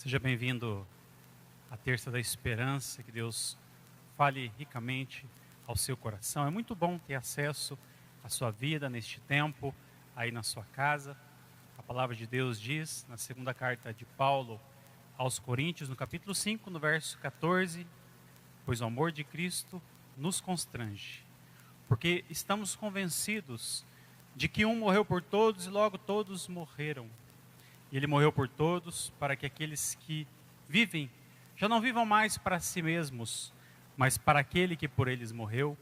Seja bem-vindo à Terça da Esperança, que Deus fale ricamente ao seu coração. É muito bom ter acesso à sua vida neste tempo, aí na sua casa. A palavra de Deus diz, na segunda carta de Paulo aos Coríntios, no capítulo 5, no verso 14, pois o amor de Cristo nos constrange, porque estamos convencidos de que um morreu por todos e logo todos morreram. E ele morreu por todos, para que aqueles que vivem, já não vivam mais para si mesmos, mas para aquele que por eles morreu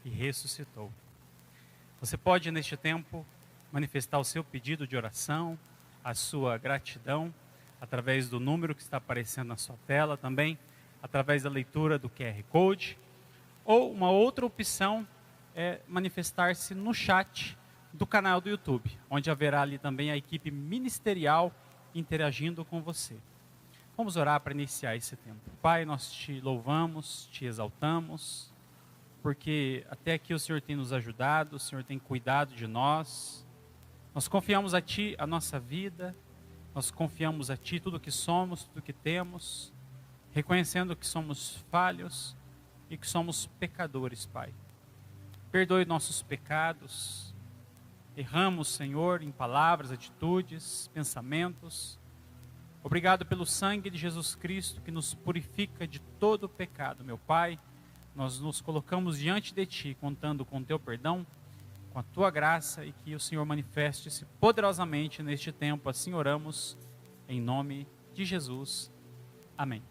e ressuscitou. Você pode, neste tempo, manifestar o seu pedido de oração, a sua gratidão, através do número que está aparecendo na sua tela também, através da leitura do QR Code, ou uma outra opção é manifestar-se no chat do canal do YouTube, onde haverá ali também a equipe ministerial interagindo com você. Vamos orar para iniciar esse tempo. Pai, nós te louvamos, te exaltamos, porque até aqui o Senhor tem nos ajudado, o Senhor tem cuidado de nós. Nós confiamos a Ti a nossa vida, nós confiamos a Ti tudo que somos, tudo que temos, reconhecendo que somos falhos e que somos pecadores, Pai. Perdoe nossos pecados. Erramos, Senhor, em palavras, atitudes, pensamentos. Obrigado pelo sangue de Jesus Cristo que nos purifica de todo o pecado, meu Pai. Nós nos colocamos diante de Ti, contando com Teu perdão, com a Tua graça e que o Senhor manifeste-se poderosamente neste tempo. Assim oramos, em nome de Jesus. Amém.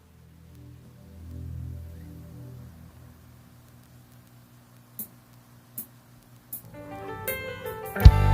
Viver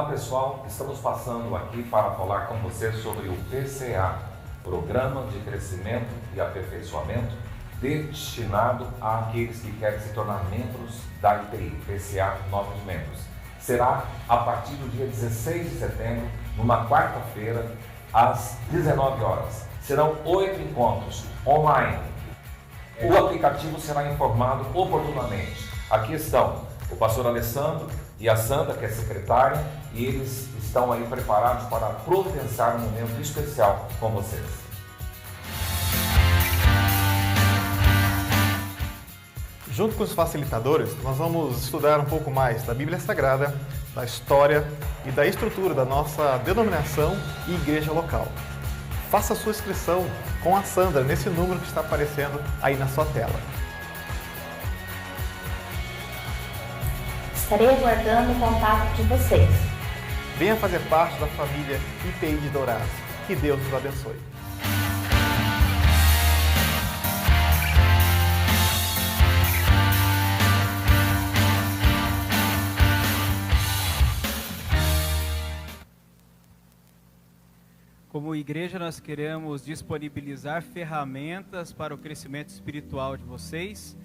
pessoal, estamos passando aqui para falar com você sobre o PCA, Programa de Crescimento e Aperfeiçoamento, destinado àqueles que querem se tornar membros da IPI, PCA Novos Membros. Será a partir do dia 16 de setembro, numa quarta-feira, às 19 horas. Serão 8 encontros online. O aplicativo será informado oportunamente. Aqui estão o pastor Alessandro e a Sandra, que é secretária, e eles estão aí preparados para providenciar um momento especial com vocês. Junto com os facilitadores, nós vamos estudar um pouco mais da Bíblia Sagrada, da história e da estrutura da nossa denominação e igreja local. Faça a sua inscrição com a Sandra nesse número que está aparecendo aí na sua tela. Estarei aguardando o contato de vocês. Venha fazer parte da família IPI de Dourados. Que Deus nos abençoe. Como igreja, nós queremos disponibilizar ferramentas para o crescimento espiritual de vocês,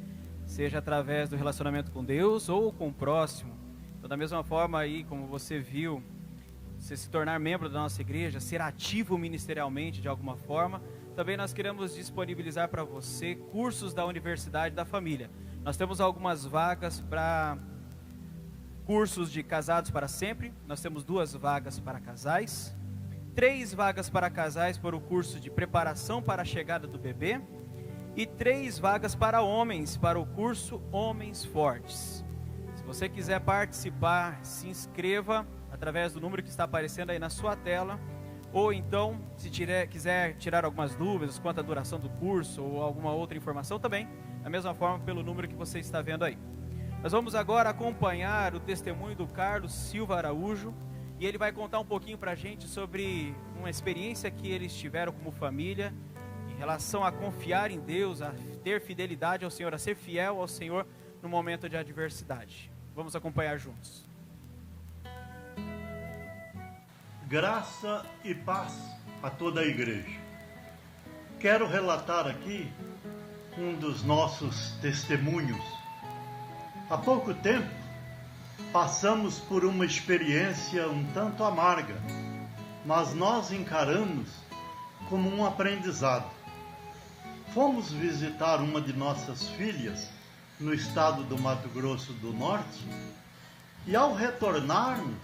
seja através do relacionamento com Deus ou com o próximo. Então, da mesma forma aí, como você viu, você se tornar membro da nossa igreja, ser ativo ministerialmente de alguma forma, também nós queremos disponibilizar para você cursos da Universidade da Família. Nós temos algumas vagas para cursos de casados para sempre, nós temos 2 vagas para casais, 3 vagas para casais para o curso de preparação para a chegada do bebê e 3 vagas para homens para o curso Homens Fortes. Se você quiser participar, se inscreva através do número que está aparecendo aí na sua tela, ou então, se quiser tirar algumas dúvidas quanto à duração do curso ou alguma outra informação também, da mesma forma pelo número que você está vendo aí. Nós vamos agora acompanhar o testemunho do Carlos Silva Araújo, e ele vai contar um pouquinho para a gente sobre uma experiência que eles tiveram como família, em relação a confiar em Deus, a ter fidelidade ao Senhor, a ser fiel ao Senhor no momento de adversidade. Vamos acompanhar juntos. Graça e paz a toda a igreja. Quero relatar aqui um dos nossos testemunhos. Há pouco tempo, passamos por uma experiência um tanto amarga, mas nós encaramos como um aprendizado. Fomos visitar uma de nossas filhas no estado do Mato Grosso do Norte e, ao retornarmos,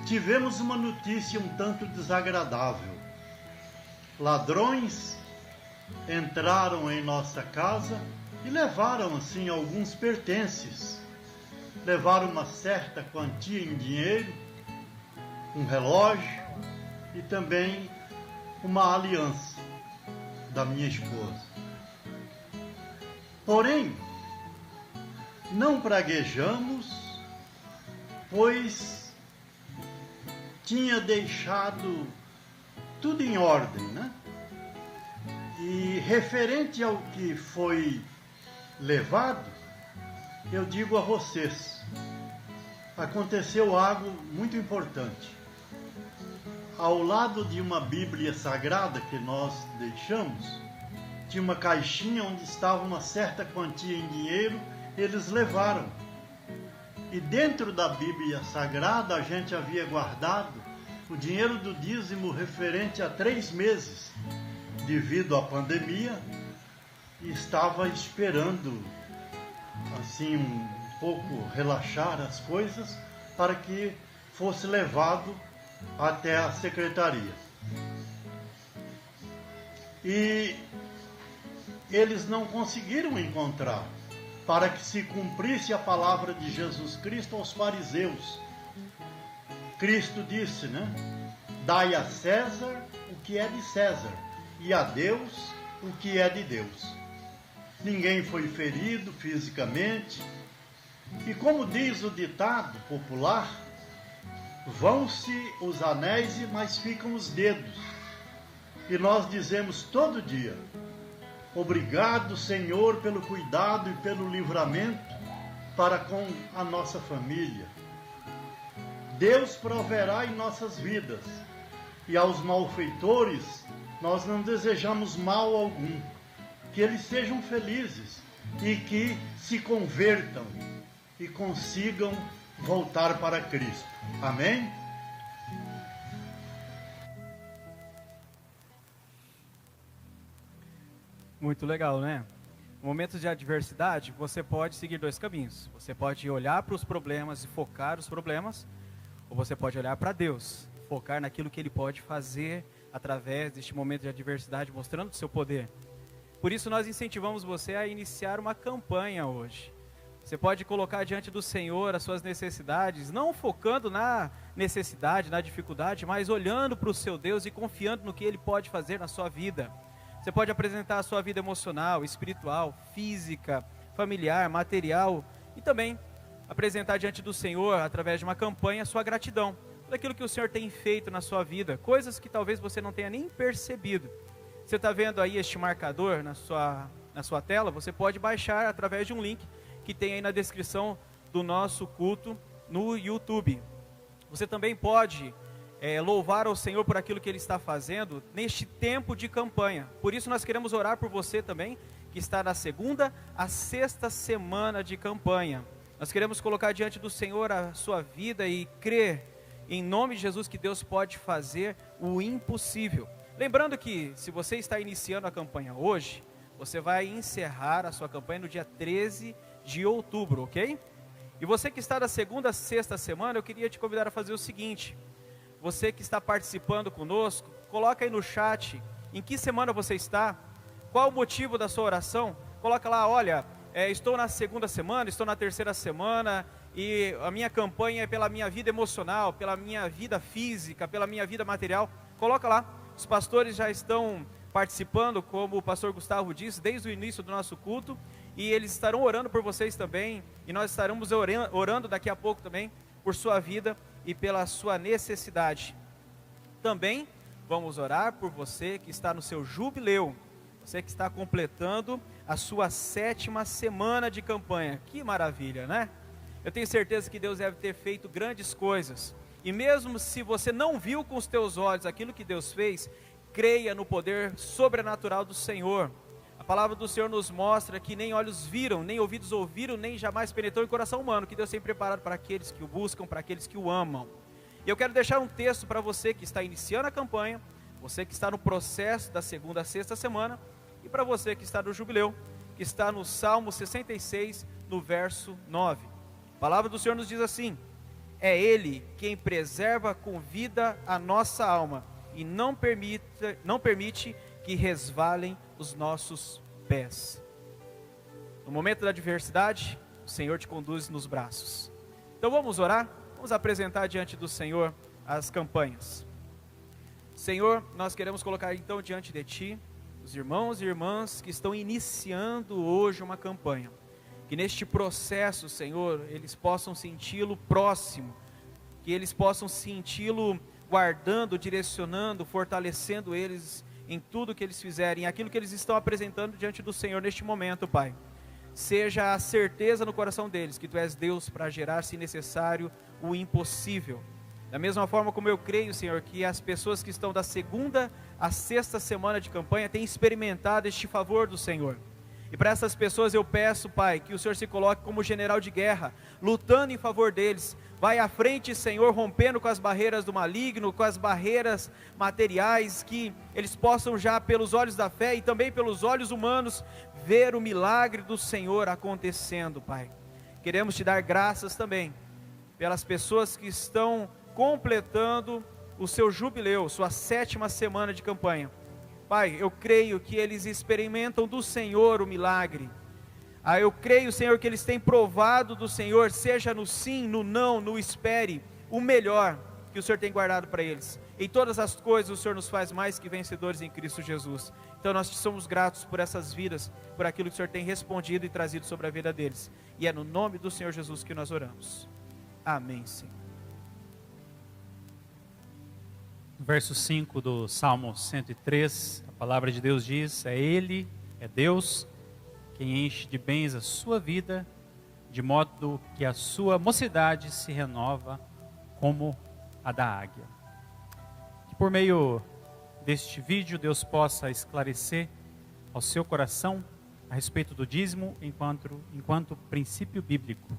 tivemos uma notícia um tanto desagradável. Ladrões entraram em nossa casa e levaram assim alguns pertences. Levaram uma certa quantia em dinheiro, um relógio e também uma aliança da minha esposa. Porém, não praguejamos, pois tinha deixado tudo em ordem, né? E referente ao que foi levado, eu digo a vocês, aconteceu algo muito importante. Ao lado de uma Bíblia Sagrada que nós deixamos, tinha uma caixinha onde estava uma certa quantia em dinheiro, eles levaram. E dentro da Bíblia Sagrada a gente havia guardado o dinheiro do dízimo referente a 3 meses, devido à pandemia, e estava esperando assim um pouco relaxar as coisas para que fosse levado até a secretaria. E eles não conseguiram encontrar, para que se cumprisse a palavra de Jesus Cristo aos fariseus. Cristo disse, né? Dai a César o que é de César e a Deus o que é de Deus. Ninguém foi ferido fisicamente. E como diz o ditado popular, vão-se os anéis, mas ficam os dedos. E nós dizemos todo dia, obrigado, Senhor, pelo cuidado e pelo livramento para com a nossa família. Deus proverá em nossas vidas. E aos malfeitores, nós não desejamos mal algum. Que eles sejam felizes e que se convertam e consigam voltar para Cristo. Amém? Muito legal, né? Em momentos de adversidade, você pode seguir dois caminhos. Você pode olhar para os problemas e focar os problemas, ou você pode olhar para Deus, focar naquilo que Ele pode fazer através deste momento de adversidade, mostrando o seu poder. Por isso nós incentivamos você a iniciar uma campanha hoje. Você pode colocar diante do Senhor as suas necessidades, não focando na necessidade, na dificuldade, mas olhando para o seu Deus e confiando no que Ele pode fazer na sua vida. Você pode apresentar a sua vida emocional, espiritual, física, familiar, material e também apresentar diante do Senhor, através de uma campanha, a sua gratidão por aquilo que o Senhor tem feito na sua vida, coisas que talvez você não tenha nem percebido. Você está vendo aí este marcador na sua tela? Você pode baixar através de um link que tem aí na descrição do nosso culto no YouTube. Você também pode louvar ao Senhor por aquilo que Ele está fazendo neste tempo de campanha. Por isso nós queremos orar por você também, que está na 2ª à 6ª semana de campanha. Nós queremos colocar diante do Senhor a sua vida e crer em nome de Jesus que Deus pode fazer o impossível. Lembrando que se você está iniciando a campanha hoje, você vai encerrar a sua campanha no dia 13 de outubro, ok? E você que está da 2ª à 6ª semana, eu queria te convidar a fazer o seguinte: você que está participando conosco, coloca aí no chat em que semana você está, qual o motivo da sua oração. Coloca lá, olha, estou na 2ª semana, estou na 3ª semana e a minha campanha é pela minha vida emocional, pela minha vida física, pela minha vida material. Coloca lá, os pastores já estão participando, como o pastor Gustavo disse, desde o início do nosso culto, e eles estarão orando por vocês também, e nós estaremos orando daqui a pouco também por sua vida e pela sua necessidade. Também vamos orar por você que está no seu jubileu, você que está completando a sua 7ª semana de campanha. Que maravilha, né? Eu tenho certeza que Deus deve ter feito grandes coisas, e mesmo se você não viu com os teus olhos aquilo que Deus fez, creia no poder sobrenatural do Senhor. A palavra do Senhor nos mostra que nem olhos viram, nem ouvidos ouviram, nem jamais penetrou em coração humano, que Deus tem preparado para aqueles que o buscam, para aqueles que o amam. E eu quero deixar um texto para você que está iniciando a campanha, você que está no processo da 2ª à 6ª semana, e para você que está no jubileu, que está no Salmo 66, no verso 9. A palavra do Senhor nos diz assim: é Ele quem preserva com vida a nossa alma, e não permite que resvalem os nossos pés. No momento da adversidade, o Senhor te conduz nos braços. Então vamos orar, vamos apresentar diante do Senhor as campanhas. Senhor, nós queremos colocar então diante de Ti os irmãos e irmãs que estão iniciando hoje uma campanha. Que neste processo, Senhor, eles possam senti-lo próximo, que eles possam senti-lo guardando, direcionando, fortalecendo eles em tudo que eles fizerem, aquilo que eles estão apresentando diante do Senhor neste momento, Pai. Seja a certeza no coração deles que Tu és Deus para gerar, se necessário, o impossível. Da mesma forma como eu creio, Senhor, que as pessoas que estão da 2ª à 6ª semana de campanha têm experimentado este favor do Senhor. E para essas pessoas eu peço, Pai, que o Senhor se coloque como general de guerra, lutando em favor deles. Vai à frente, Senhor, rompendo com as barreiras do maligno, com as barreiras materiais, que eles possam já, pelos olhos da fé e também pelos olhos humanos, ver o milagre do Senhor acontecendo, Pai. Queremos Te dar graças também, pelas pessoas que estão completando o seu jubileu, sua 7ª semana de campanha. Pai, eu creio que eles experimentam do Senhor o milagre. Eu creio, Senhor, que eles têm provado do Senhor, seja no sim, no não, no espere, o melhor que o Senhor tem guardado para eles. Em todas as coisas o Senhor nos faz mais que vencedores em Cristo Jesus. Então nós te somos gratos por essas vidas, por aquilo que o Senhor tem respondido e trazido sobre a vida deles. E é no nome do Senhor Jesus que nós oramos. Amém, Senhor. Verso 5 do Salmo 103, a palavra de Deus diz: é Ele, é Deus, quem enche de bens a sua vida, de modo que a sua mocidade se renova como a da águia. Que por meio deste vídeo Deus possa esclarecer ao seu coração a respeito do dízimo enquanto princípio bíblico.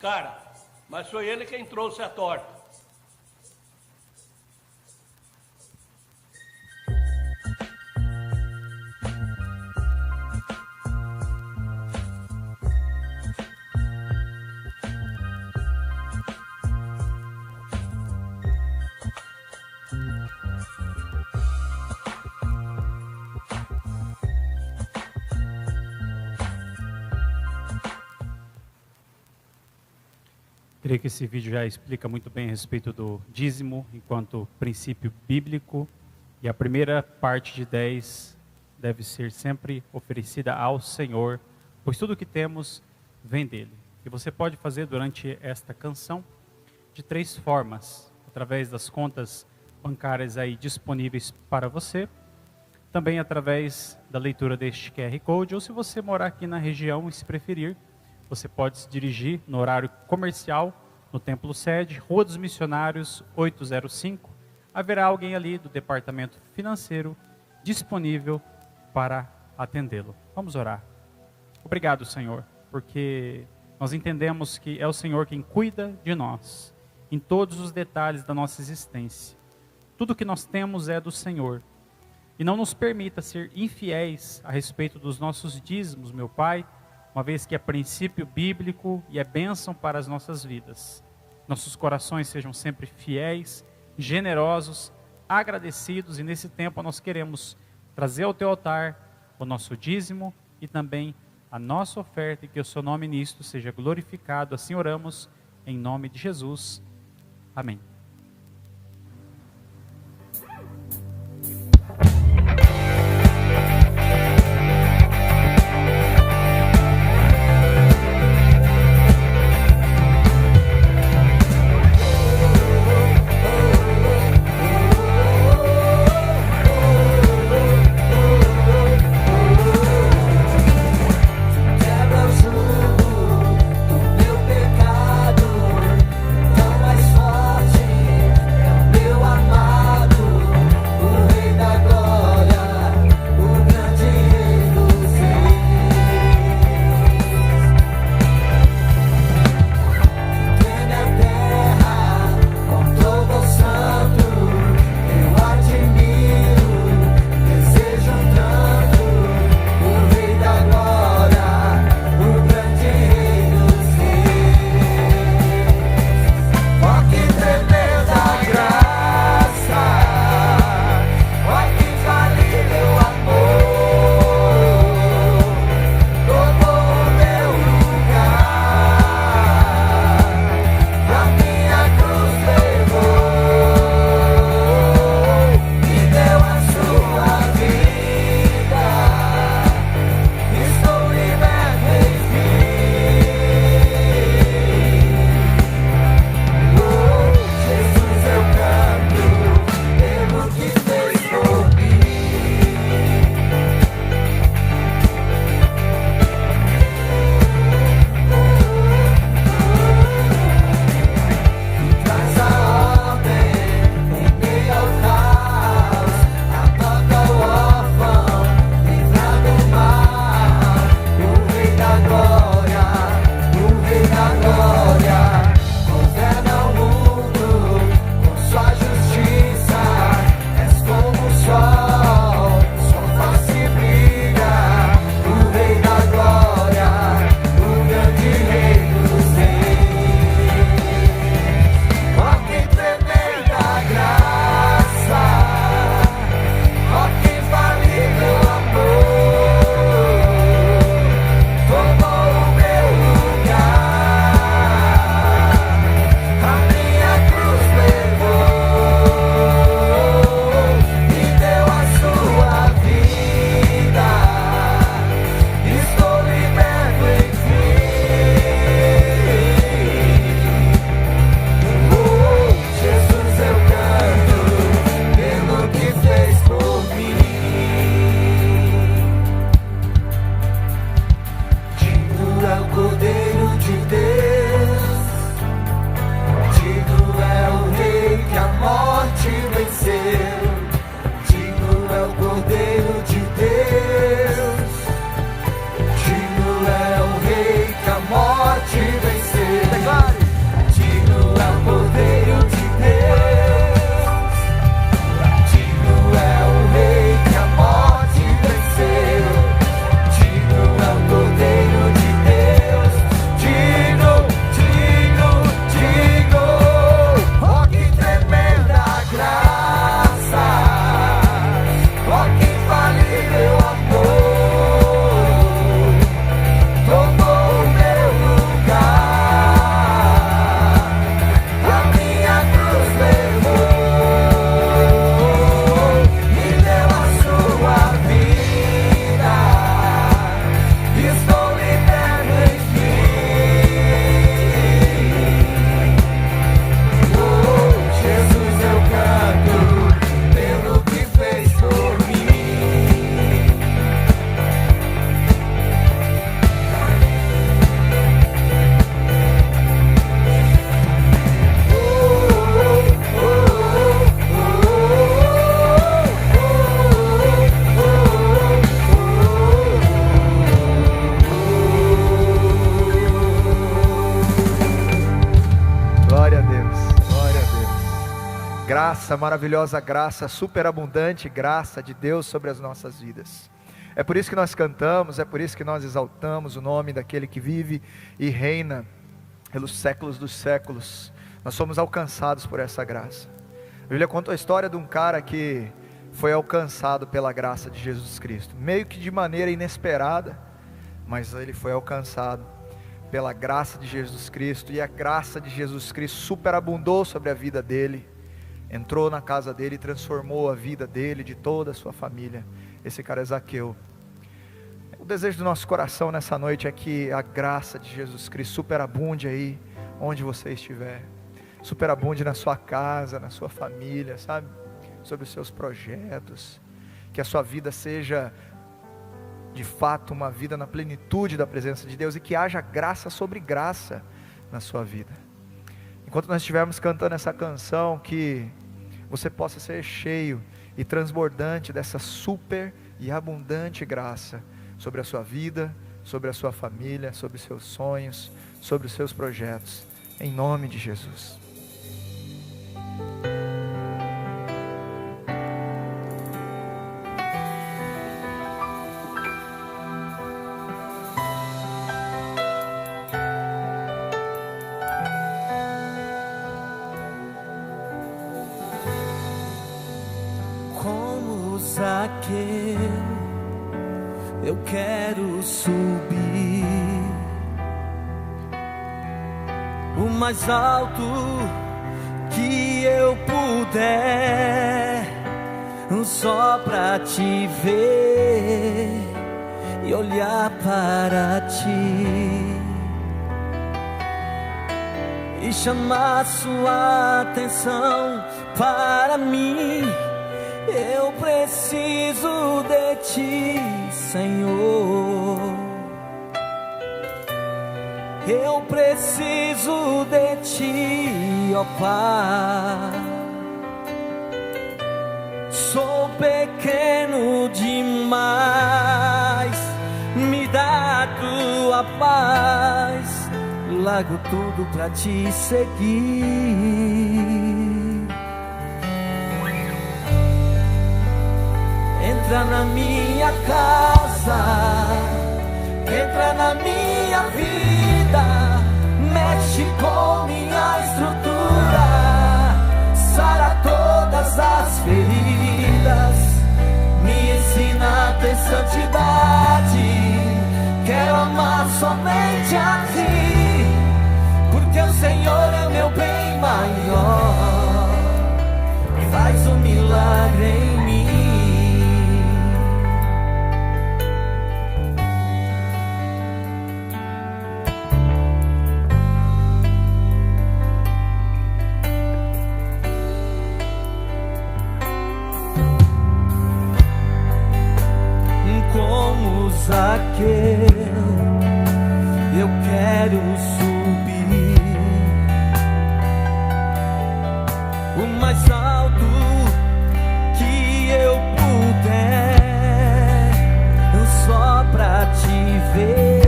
Cara, mas foi ele quem trouxe a torta. Creio que esse vídeo já explica muito bem a respeito do dízimo enquanto princípio bíblico. E a primeira parte de 10 deve ser sempre oferecida ao Senhor, pois tudo o que temos vem dele. E você pode fazer durante esta canção de 3 formas: através das contas bancárias aí disponíveis para você, também através da leitura deste QR Code, ou se você morar aqui na região e se preferir, você pode se dirigir no horário comercial, no Templo Sede, Rua dos Missionários, 805. Haverá alguém ali do departamento financeiro disponível para atendê-lo. Vamos orar. Obrigado, Senhor, porque nós entendemos que é o Senhor quem cuida de nós, em todos os detalhes da nossa existência. Tudo que nós temos é do Senhor. E não nos permita ser infiéis a respeito dos nossos dízimos, meu Pai, uma vez que é princípio bíblico e é bênção para as nossas vidas. Nossos corações sejam sempre fiéis, generosos, agradecidos, e nesse tempo nós queremos trazer ao teu altar o nosso dízimo e também a nossa oferta, e que o seu nome nisto seja glorificado. Assim oramos, em nome de Jesus. Amém. Meu pecado tão mais forte graça, maravilhosa graça, superabundante graça de Deus sobre as nossas vidas. É por isso que nós cantamos, é por isso que nós exaltamos o nome daquele que vive e reina pelos séculos dos séculos. Nós somos alcançados por essa graça. A Bíblia conta a história de um cara que foi alcançado pela graça de Jesus Cristo, meio que de maneira inesperada, mas ele foi alcançado pela graça de Jesus Cristo, e a graça de Jesus Cristo superabundou sobre a vida dele, entrou na casa dele e transformou a vida dele, de toda a sua família. Esse cara é Zaqueu. O desejo do nosso coração nessa noite é que a graça de Jesus Cristo superabunde aí, onde você estiver, superabunde na sua casa, na sua família, sabe? Sobre os seus projetos, que a sua vida seja de fato uma vida na plenitude da presença de Deus, e que haja graça sobre graça na sua vida. Enquanto nós estivermos cantando essa canção, que você possa ser cheio e transbordante dessa super e abundante graça sobre a sua vida, sobre a sua família, sobre os seus sonhos, sobre os seus projetos, em nome de Jesus. Eu quero subir o mais alto que eu puder, só pra te ver e olhar para ti e chamar sua atenção para mim. Eu preciso de ti, Senhor. Eu preciso de ti, ó Pai. Sou pequeno demais, me dá tua paz. Largo tudo pra te seguir. Entra na minha casa, entra na minha vida, mexe com minha estrutura, sara todas as feridas, me ensina a ter santidade. Quero amar somente a ti, porque o Senhor é meu bem maior. Faz um milagre em mim. Como Zaqueu, eu quero subir o mais alto que eu puder, só pra te ver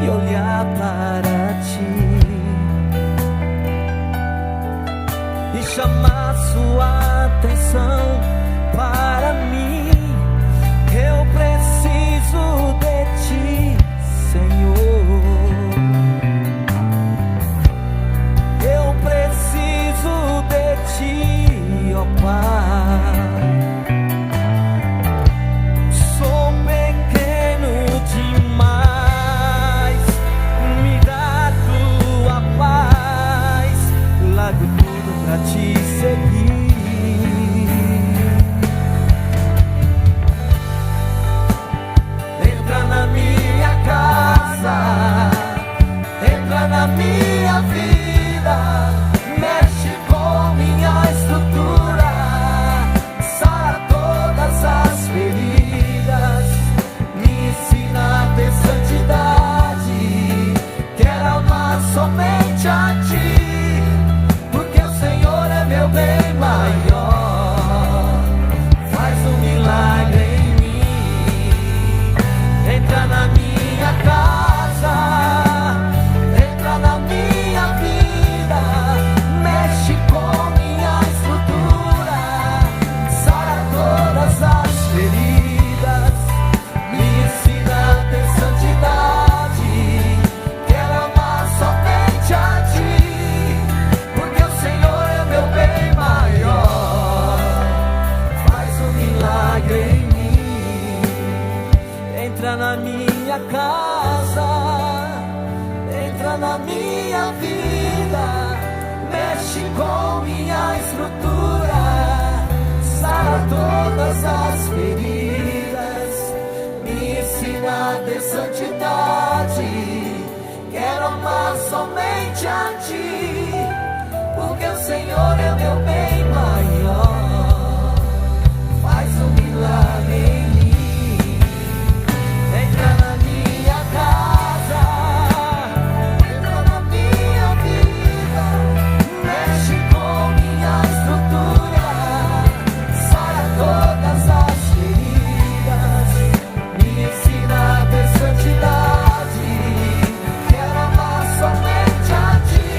e olhar para ti e chamar sua atenção para mim. Eu preciso de ti, Senhor. na minha vida, mexe com minha estrutura, sara todas as feridas, me ensina a ter santidade. Quero amar somente a Ti, porque o Senhor é meu bem maior. Faz um milagre em mim. Entra na minha casa, entra na minha vida, mexe com minha estrutura, sara todas as feridas, me ensina a ter santidade. Quero amar somente a Ti,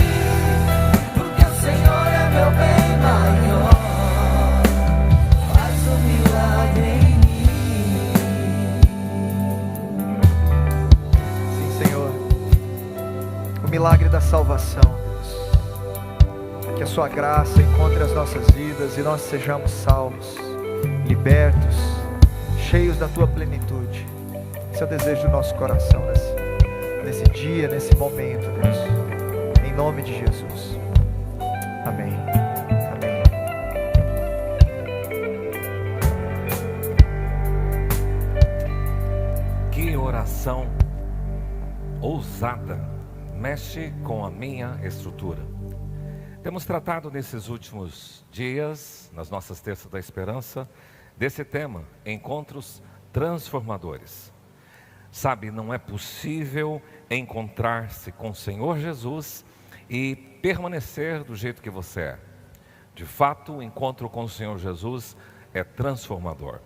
porque o Senhor é meu bem maior. Faz um milagre em mim. Sim, Senhor. O milagre da salvação, Deus. Que a Sua graça encontre as nossas vidas e nós sejamos salvos, libertos, cheios da Tua plenitude. Esse é o desejo do nosso coração nesse dia, nesse momento, Deus. Em nome de Jesus. Amém. Amém. Que oração ousada, mexe com a minha estrutura. Temos tratado nesses últimos dias, nas nossas terças da esperança, desse tema, encontros transformadores. Sabe, não é possível encontrar-se com o Senhor Jesus e permanecer do jeito que você é. De fato, o encontro com o Senhor Jesus é transformador.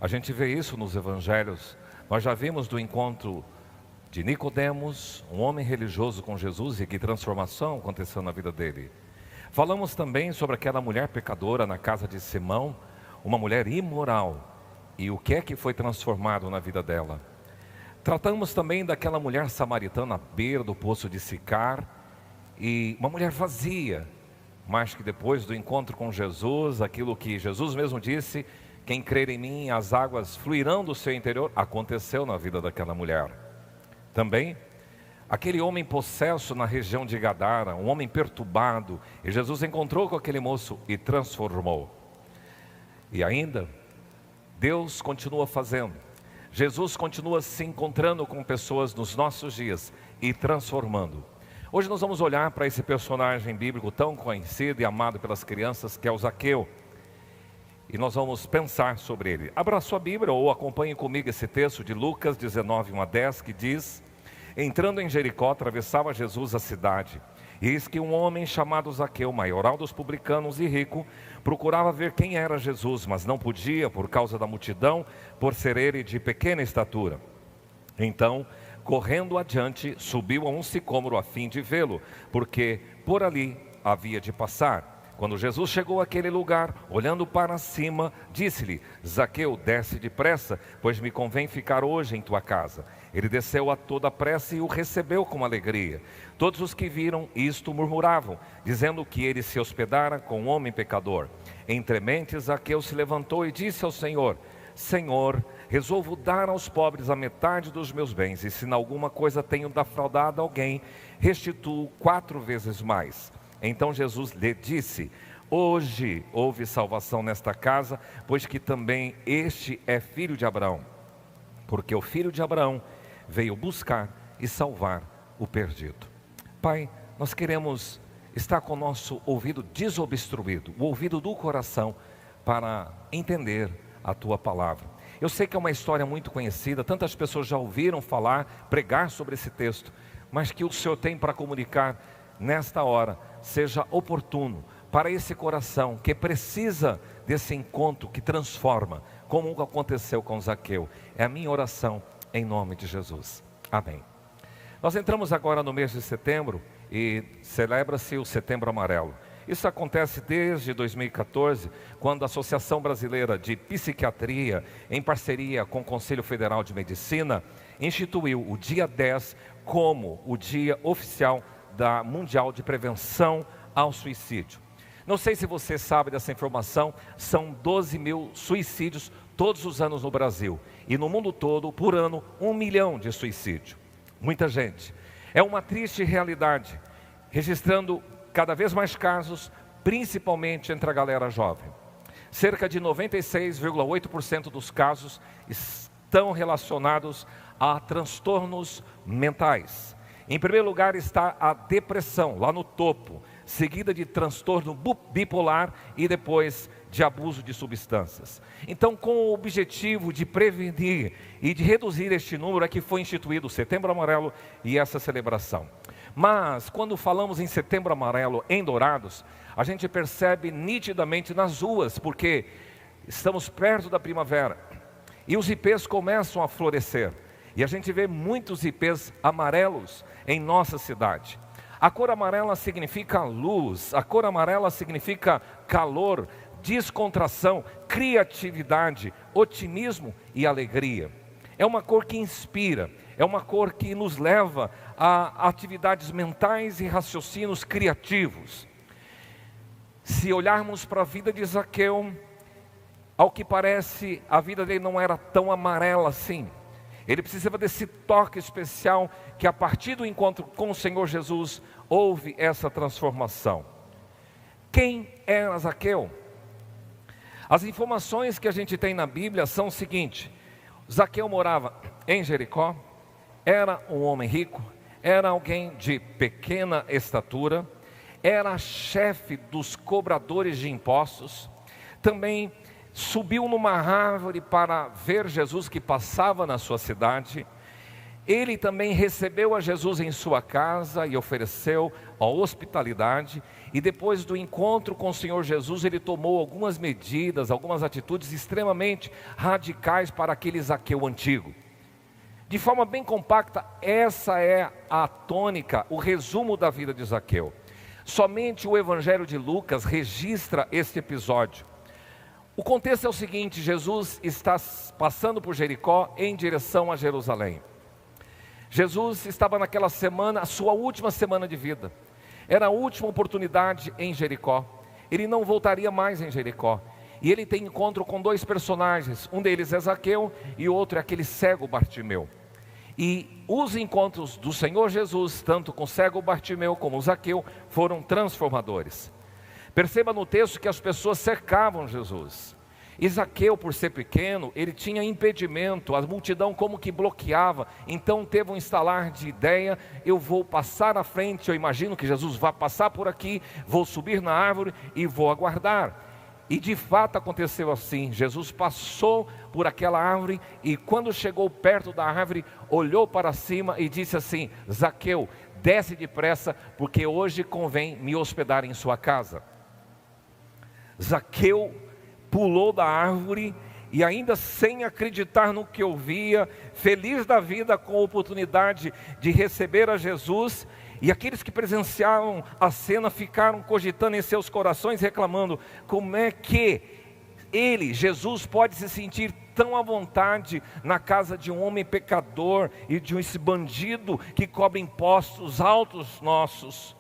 A gente vê isso nos evangelhos. Nós já vimos do encontro de Nicodemos, um homem religioso com Jesus, e que transformação aconteceu na vida dele. Falamos também sobre aquela mulher pecadora na casa de Simão, uma mulher imoral, e o que é que foi transformado na vida dela. Tratamos também daquela mulher samaritana à beira do poço de Sicar, e uma mulher vazia, mas que depois do encontro com Jesus, aquilo que Jesus mesmo disse, quem crer em mim, as águas fluirão do seu interior, aconteceu na vida daquela mulher. Também, aquele homem possesso na região de Gadara, um homem perturbado, e Jesus encontrou com aquele moço e transformou. E ainda, Deus continua fazendo. Jesus continua se encontrando com pessoas nos nossos dias e transformando. Hoje nós vamos olhar para esse personagem bíblico tão conhecido e amado pelas crianças, que é o Zaqueu. E nós vamos pensar sobre ele. Abra sua Bíblia ou acompanhe comigo esse texto de Lucas 19, 1-10, que diz: entrando em Jericó, atravessava Jesus a cidade. E eis que um homem chamado Zaqueu, maioral dos publicanos e rico, procurava ver quem era Jesus, mas não podia por causa da multidão, por ser ele de pequena estatura. Então, correndo adiante, subiu a um sicômoro a fim de vê-lo, porque por ali havia de passar. Quando Jesus chegou àquele lugar, olhando para cima, disse-lhe: Zaqueu, desce depressa, pois me convém ficar hoje em tua casa. Ele desceu a toda pressa e o recebeu com alegria. Todos os que viram isto murmuravam, dizendo que ele se hospedara com um homem pecador. Entre mentes, Zaqueu se levantou e disse ao Senhor: Senhor, resolvo dar aos pobres a metade dos meus bens, e se em alguma coisa tenho defraudado alguém, restituo 4 vezes mais. Então Jesus lhe disse: hoje houve salvação nesta casa, pois que também este é filho de Abraão. Porque o filho de Abraão veio buscar e salvar o perdido. Pai, nós queremos estar com o nosso ouvido desobstruído, o ouvido do coração, para entender a Tua palavra. Eu sei que é uma história muito conhecida, tantas pessoas já ouviram falar, pregar sobre esse texto, mas que o Senhor tem para comunicar nesta hora seja oportuno para esse coração que precisa desse encontro que transforma, como aconteceu com Zaqueu. É a minha oração em nome de Jesus. Amém. Nós entramos agora no mês de setembro e celebra-se o Setembro Amarelo. Isso acontece desde 2014, quando a Associação Brasileira de Psiquiatria, em parceria com o Conselho Federal de Medicina, instituiu o dia 10 como o dia oficial da Mundial de Prevenção ao Suicídio. Não sei se você sabe dessa informação, são 12 mil suicídios todos os anos no Brasil. E no mundo todo, por ano, 1 milhão de suicídios. Muita gente. É uma triste realidade, registrando cada vez mais casos, principalmente entre a galera jovem. Cerca de 96,8% dos casos estão relacionados a transtornos mentais. Em primeiro lugar está a depressão, lá no topo, seguida de transtorno bipolar e depois de abuso de substâncias. Então, com o objetivo de prevenir e de reduzir este número, é que foi instituído o Setembro Amarelo e essa celebração. Mas, quando falamos em Setembro Amarelo em Dourados, a gente percebe nitidamente nas ruas, porque estamos perto da primavera e os ipês começam a florescer. E a gente vê muitos ipês amarelos em nossa cidade. A cor amarela significa luz, a cor amarela significa calor, descontração, criatividade, otimismo e alegria. É uma cor que inspira, é uma cor que nos leva a atividades mentais e raciocínios criativos. Se olharmos para a vida de Zaqueu, ao que parece, a vida dele não era tão amarela assim. Ele precisava desse toque especial que a partir do encontro com o Senhor Jesus, houve essa transformação. Quem era Zaqueu? As informações que a gente tem na Bíblia são o seguinte: Zaqueu morava em Jericó, era um homem rico, era alguém de pequena estatura, era chefe dos cobradores de impostos, também subiu numa árvore para ver Jesus que passava na sua cidade. Ele também recebeu a Jesus em sua casa e ofereceu a hospitalidade. E depois do encontro com o Senhor Jesus, ele tomou algumas medidas, algumas atitudes extremamente radicais para aquele Zaqueu antigo. De forma bem compacta, essa é a tônica, o resumo da vida de Zaqueu. Somente o Evangelho de Lucas registra este episódio. O contexto é o seguinte: Jesus está passando por Jericó em direção a Jerusalém. Jesus estava naquela semana, a sua última semana de vida. Era a última oportunidade em Jericó. Ele não voltaria mais em Jericó. E ele tem encontro com dois personagens. Um deles é Zaqueu e o outro é aquele cego Bartimeu. E os encontros do Senhor Jesus, tanto com o cego Bartimeu como o Zaqueu, foram transformadores. Perceba no texto que as pessoas cercavam Jesus. E Zaqueu, por ser pequeno, ele tinha impedimento, a multidão como que bloqueava. Então teve um estalar de ideia: eu vou passar à frente, eu imagino que Jesus vai passar por aqui, vou subir na árvore e vou aguardar. E de fato aconteceu assim. Jesus passou por aquela árvore e quando chegou perto da árvore, olhou para cima e disse assim: Zaqueu, desce depressa, porque hoje convém me hospedar em sua casa. Zaqueu pulou da árvore e, ainda sem acreditar no que ouvia, feliz da vida com a oportunidade de receber a Jesus, e aqueles que presenciaram a cena ficaram cogitando em seus corações, reclamando: como é que ele, Jesus, pode se sentir tão à vontade na casa de um homem pecador e de esse bandido que cobra impostos altos nossos?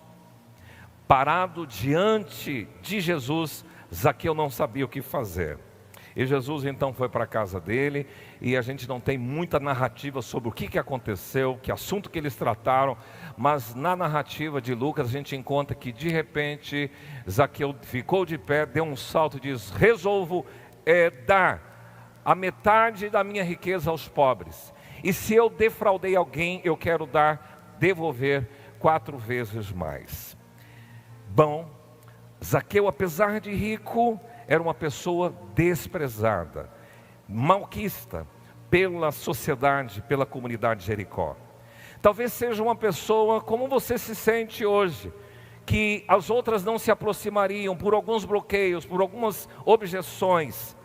Parado diante de Jesus, Zaqueu não sabia o que fazer. E Jesus então foi para a casa dele, e a gente não tem muita narrativa sobre o que aconteceu, que assunto que eles trataram, mas na narrativa de Lucas a gente encontra que de repente Zaqueu ficou de pé, deu um salto e diz: resolvo dar a metade da minha riqueza aos pobres, e se eu defraudei alguém, eu quero devolver 4 vezes mais. Bom, Zaqueu, apesar de rico, era uma pessoa desprezada, malquista pela sociedade, pela comunidade de Jericó. Talvez seja uma pessoa como você se sente hoje, que as outras não se aproximariam por alguns bloqueios, por algumas objeções.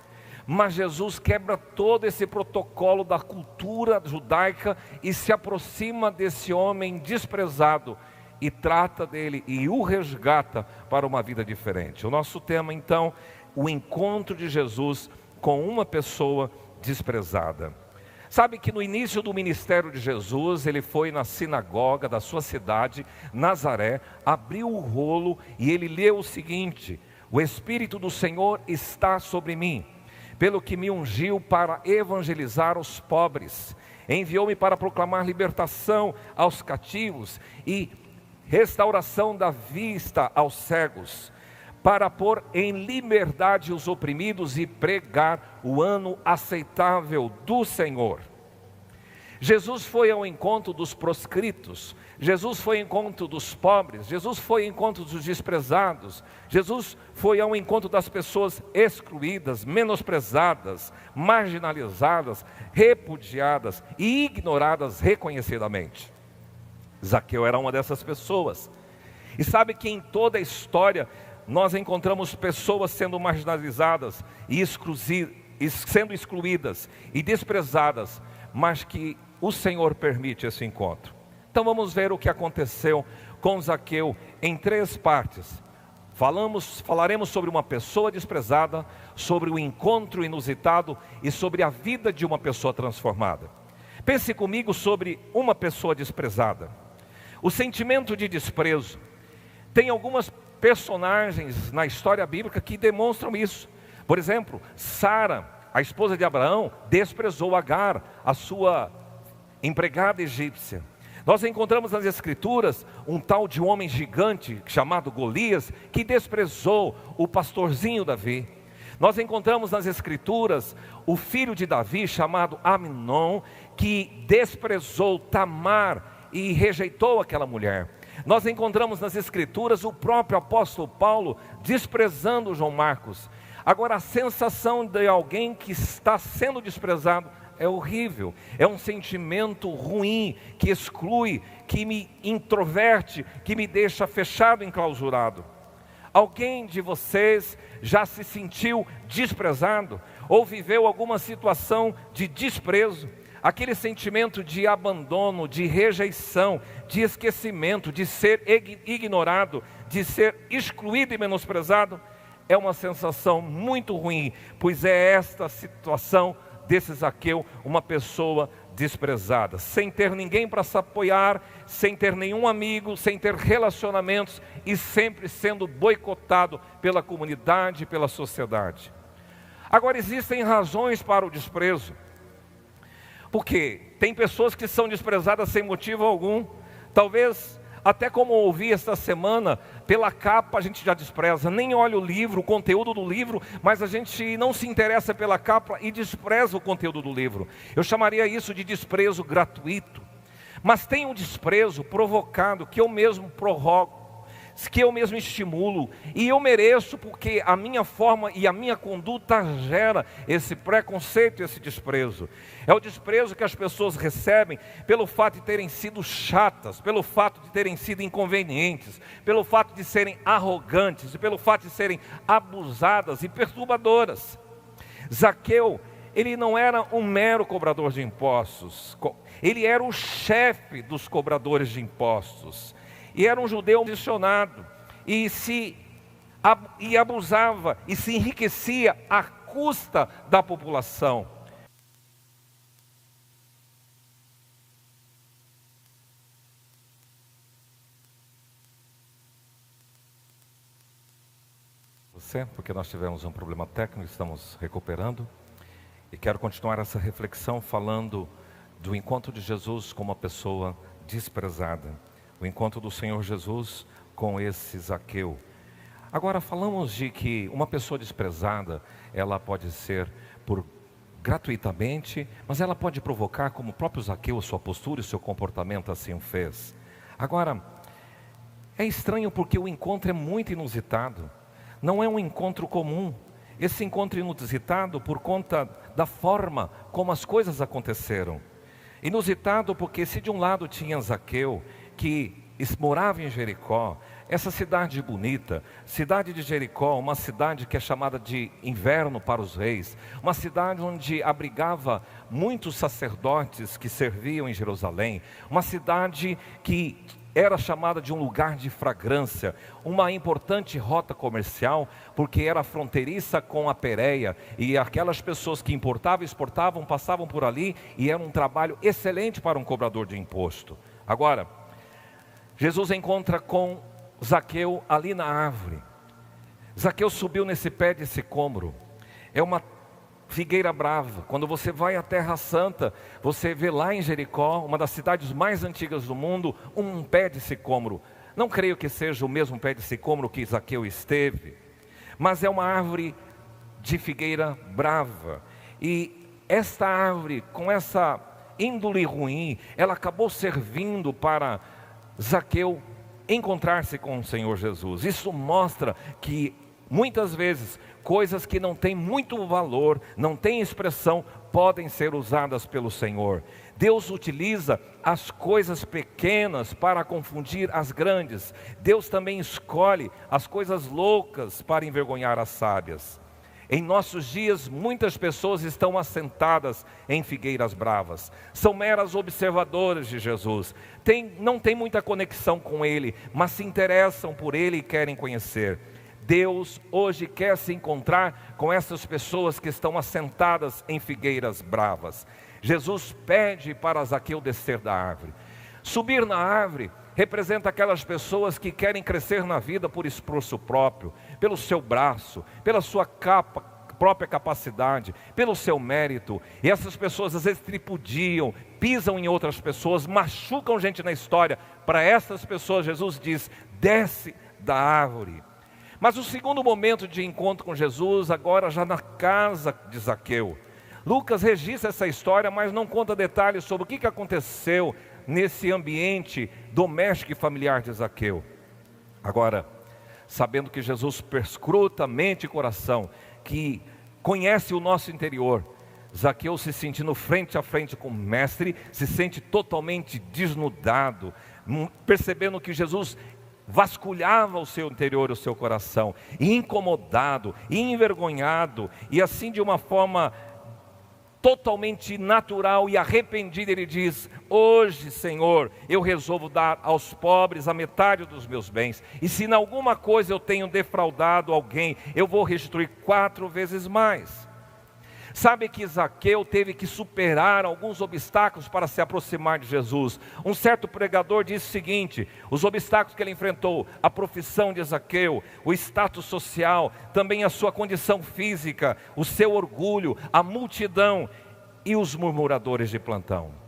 Mas Jesus quebra todo esse protocolo da cultura judaica e se aproxima desse homem desprezado e trata dele e o resgata para uma vida diferente. O nosso tema então, o encontro de Jesus com uma pessoa desprezada. Sabe que no início do ministério de Jesus, ele foi na sinagoga da sua cidade, Nazaré, abriu o rolo e ele leu o seguinte: o Espírito do Senhor está sobre mim, pelo que me ungiu para evangelizar os pobres. Enviou-me para proclamar libertação aos cativos e restauração da vista aos cegos, para pôr em liberdade os oprimidos e pregar o ano aceitável do Senhor. Jesus foi ao encontro dos proscritos, Jesus foi ao encontro dos pobres, Jesus foi ao encontro dos desprezados, Jesus foi ao encontro das pessoas excluídas, menosprezadas, marginalizadas, repudiadas e ignoradas reconhecidamente. Zaqueu era uma dessas pessoas. E sabe que em toda a história nós encontramos pessoas sendo marginalizadas e sendo excluídas e desprezadas, mas que o Senhor permite esse encontro. Então vamos ver o que aconteceu com Zaqueu em 3 partes. Falaremos sobre uma pessoa desprezada, sobre o encontro inusitado e sobre a vida de uma pessoa transformada. Pense comigo sobre uma pessoa desprezada. O sentimento de desprezo. Tem algumas personagens na história bíblica que demonstram isso. Por exemplo, Sara, a esposa de Abraão, desprezou Agar, a sua empregada egípcia. Nós encontramos nas Escrituras um tal de homem gigante chamado Golias, que desprezou o pastorzinho Davi. Nós encontramos nas Escrituras o filho de Davi chamado Amnon, que desprezou Tamar e rejeitou aquela mulher. Nós encontramos nas Escrituras o próprio apóstolo Paulo desprezando João Marcos. Agora, a sensação de alguém que está sendo desprezado é horrível, é um sentimento ruim, que exclui, que me introverte, que me deixa fechado, enclausurado. Alguém de vocês já se sentiu desprezado? Ou viveu alguma situação de desprezo? Aquele sentimento de abandono, de rejeição, de esquecimento, de ser ignorado, de ser excluído e menosprezado, é uma sensação muito ruim, pois é esta situação desse Zaqueu, uma pessoa desprezada, sem ter ninguém para se apoiar, sem ter nenhum amigo, sem ter relacionamentos e sempre sendo boicotado pela comunidade, pela sociedade. Agora, existem razões para o desprezo, porque tem pessoas que são desprezadas sem motivo algum. Talvez, até como ouvi esta semana, pela capa a gente já despreza, nem olha o livro, o conteúdo do livro, mas a gente não se interessa pela capa e despreza o conteúdo do livro. Eu chamaria isso de desprezo gratuito. Mas tem um desprezo provocado, que eu mesmo prorrogo, que eu mesmo estimulo, e eu mereço, porque a minha forma e a minha conduta gera esse preconceito, esse desprezo. É o desprezo que as pessoas recebem pelo fato de terem sido chatas, pelo fato de terem sido inconvenientes, pelo fato de serem arrogantes e pelo fato de serem abusadas e perturbadoras. Zaqueu, ele não era um mero cobrador de impostos, ele era o chefe dos cobradores de impostos. E era um judeu condicionado, e abusava, e se enriquecia à custa da população. Porque nós tivemos um problema técnico, estamos recuperando, e quero continuar essa reflexão falando do encontro de Jesus com uma pessoa desprezada. O encontro do Senhor Jesus com esse Zaqueu. Agora falamos de que uma pessoa desprezada, ela pode ser gratuitamente, mas ela pode provocar, como o próprio Zaqueu, a sua postura e o seu comportamento assim o fez. Agora, é estranho porque o encontro é muito inusitado. Não é um encontro comum. Esse encontro inusitado por conta da forma como as coisas aconteceram. Inusitado porque se de um lado tinha Zaqueu, que morava em Jericó, essa cidade bonita, cidade de Jericó, uma cidade que é chamada de inverno para os reis, uma cidade onde abrigava muitos sacerdotes que serviam em Jerusalém, uma cidade que era chamada de um lugar de fragrância, uma importante rota comercial, porque era fronteiriça com a Pérea, e aquelas pessoas que importavam e exportavam passavam por ali, e era um trabalho excelente para um cobrador de imposto. Agora, Jesus encontra com Zaqueu ali na árvore. Zaqueu subiu nesse pé de sicômoro. É uma figueira brava. Quando você vai à Terra Santa, você vê lá em Jericó, uma das cidades mais antigas do mundo, um pé de sicômoro. Não creio que seja o mesmo pé de sicômoro que Zaqueu esteve, mas é uma árvore de figueira brava. E esta árvore, com essa índole ruim, ela acabou servindo para Zaqueu encontrar-se com o Senhor Jesus. Isso mostra que muitas vezes coisas que não têm muito valor, não têm expressão, podem ser usadas pelo Senhor. Deus utiliza as coisas pequenas para confundir as grandes. Deus também escolhe as coisas loucas para envergonhar as sábias. Em nossos dias, muitas pessoas estão assentadas em figueiras bravas. São meras observadoras de Jesus. Não tem muita conexão com Ele, mas se interessam por Ele e querem conhecer. Deus hoje quer se encontrar com essas pessoas que estão assentadas em figueiras bravas. Jesus pede para Zaqueu descer da árvore. Subir na árvore representa aquelas pessoas que querem crescer na vida por esforço próprio, pelo seu braço, pela sua própria capacidade, pelo seu mérito. E essas pessoas às vezes tripudiam, pisam em outras pessoas, machucam gente na história. Para essas pessoas Jesus diz: desce da árvore. Mas o segundo momento de encontro com Jesus, agora já na casa de Zaqueu. Lucas registra essa história, mas não conta detalhes sobre o que aconteceu nesse ambiente doméstico e familiar de Zaqueu. Agora, sabendo que Jesus perscruta mente e coração, que conhece o nosso interior, Zaqueu se sentindo frente a frente com o mestre, se sente totalmente desnudado, percebendo que Jesus vasculhava o seu interior, o seu coração, e incomodado, e envergonhado, e assim de uma forma totalmente natural e arrependido, ele diz: hoje, Senhor, eu resolvo dar aos pobres a metade dos meus bens, e se em alguma coisa eu tenho defraudado alguém, eu vou restituir 4 vezes mais. Sabe que Zaqueu teve que superar alguns obstáculos para se aproximar de Jesus. Um certo pregador disse o seguinte: os obstáculos que ele enfrentou, a profissão de Zaqueu, o status social, também a sua condição física, o seu orgulho, a multidão e os murmuradores de plantão.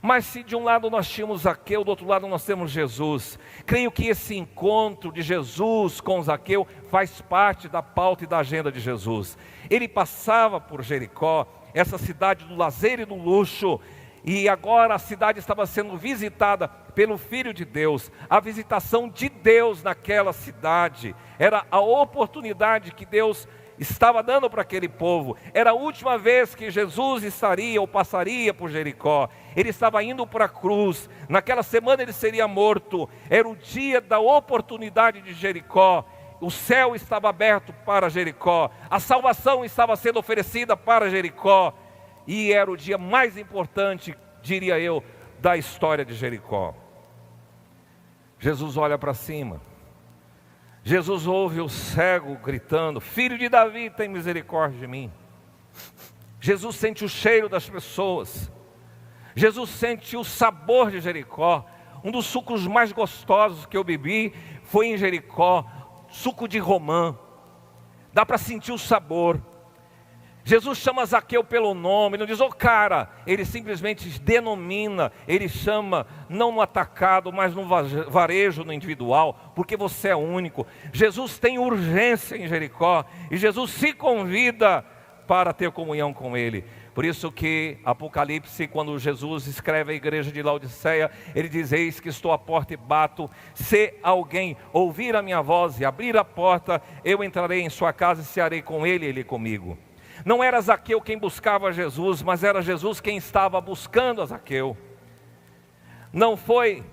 Mas se de um lado nós tínhamos Zaqueu, do outro lado nós temos Jesus, creio que esse encontro de Jesus com Zaqueu faz parte da pauta e da agenda de Jesus. Ele passava por Jericó, essa cidade do lazer e do luxo, e agora a cidade estava sendo visitada pelo Filho de Deus. A visitação de Deus naquela cidade era a oportunidade que Deus estava dando para aquele povo. Era a última vez que Jesus estaria ou passaria por Jericó. Ele estava indo para a cruz. Naquela semana ele seria morto. Era o dia da oportunidade de Jericó. O céu estava aberto para Jericó. A salvação estava sendo oferecida para Jericó. E era o dia mais importante, diria eu, da história de Jericó. Jesus olha para cima. Jesus ouve o cego gritando: filho de Davi, tem misericórdia de mim. Jesus sente o cheiro das pessoas. Jesus sente o sabor de Jericó. Um dos sucos mais gostosos que eu bebi foi em Jericó, suco de romã. Dá para sentir o sabor. Jesus chama Zaqueu pelo nome, não diz: ô cara, ele simplesmente denomina, ele chama não no atacado, mas no varejo, no individual, porque você é único. Jesus tem urgência em Jericó, e Jesus se convida para ter comunhão com ele. Por isso que Apocalipse, quando Jesus escreve à igreja de Laodiceia, ele diz: eis que estou à porta e bato, se alguém ouvir a minha voz e abrir a porta, eu entrarei em sua casa e cearei com ele e ele comigo. Não era Zaqueu quem buscava Jesus, mas era Jesus quem estava buscando a Zaqueu. Não foi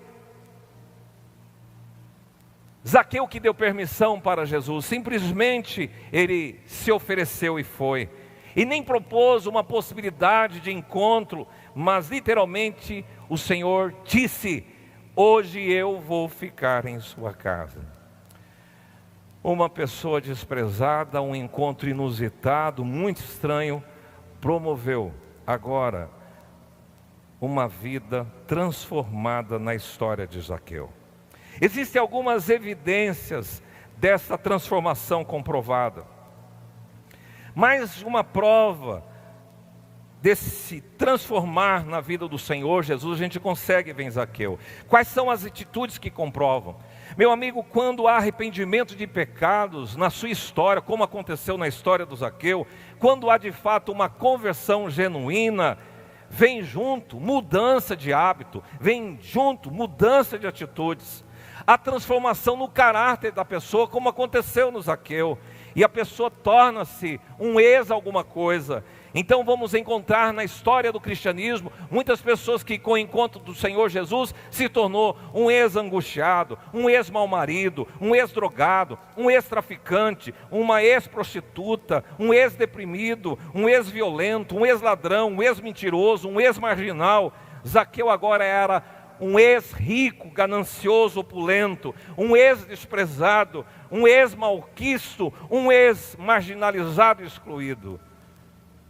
Zaqueu que deu permissão para Jesus, simplesmente ele se ofereceu e foi. E nem propôs uma possibilidade de encontro, mas literalmente o Senhor disse: hoje eu vou ficar em sua casa. Uma pessoa desprezada, um encontro inusitado, muito estranho, promoveu agora uma vida transformada na história de Zaqueu. Existem algumas evidências dessa transformação comprovada. Mais uma prova desse transformar na vida do Senhor Jesus, a gente consegue ver em Zaqueu. Quais são as atitudes que comprovam? Meu amigo, quando há arrependimento de pecados na sua história, como aconteceu na história do Zaqueu, quando há de fato uma conversão genuína, vem junto mudança de hábito, vem junto mudança de atitudes. A transformação no caráter da pessoa, como aconteceu no Zaqueu, e a pessoa torna-se um ex alguma coisa. Então vamos encontrar na história do cristianismo muitas pessoas que com o encontro do Senhor Jesus se tornou um ex-angustiado, um ex-mal-marido, um ex-drogado, um ex-traficante, uma ex-prostituta, um ex-deprimido, um ex-violento, um ex-ladrão, um ex-mentiroso, um ex-marginal. Zaqueu agora era um ex-rico, ganancioso, opulento, um ex-desprezado, um ex-malquisto, um ex-marginalizado e excluído.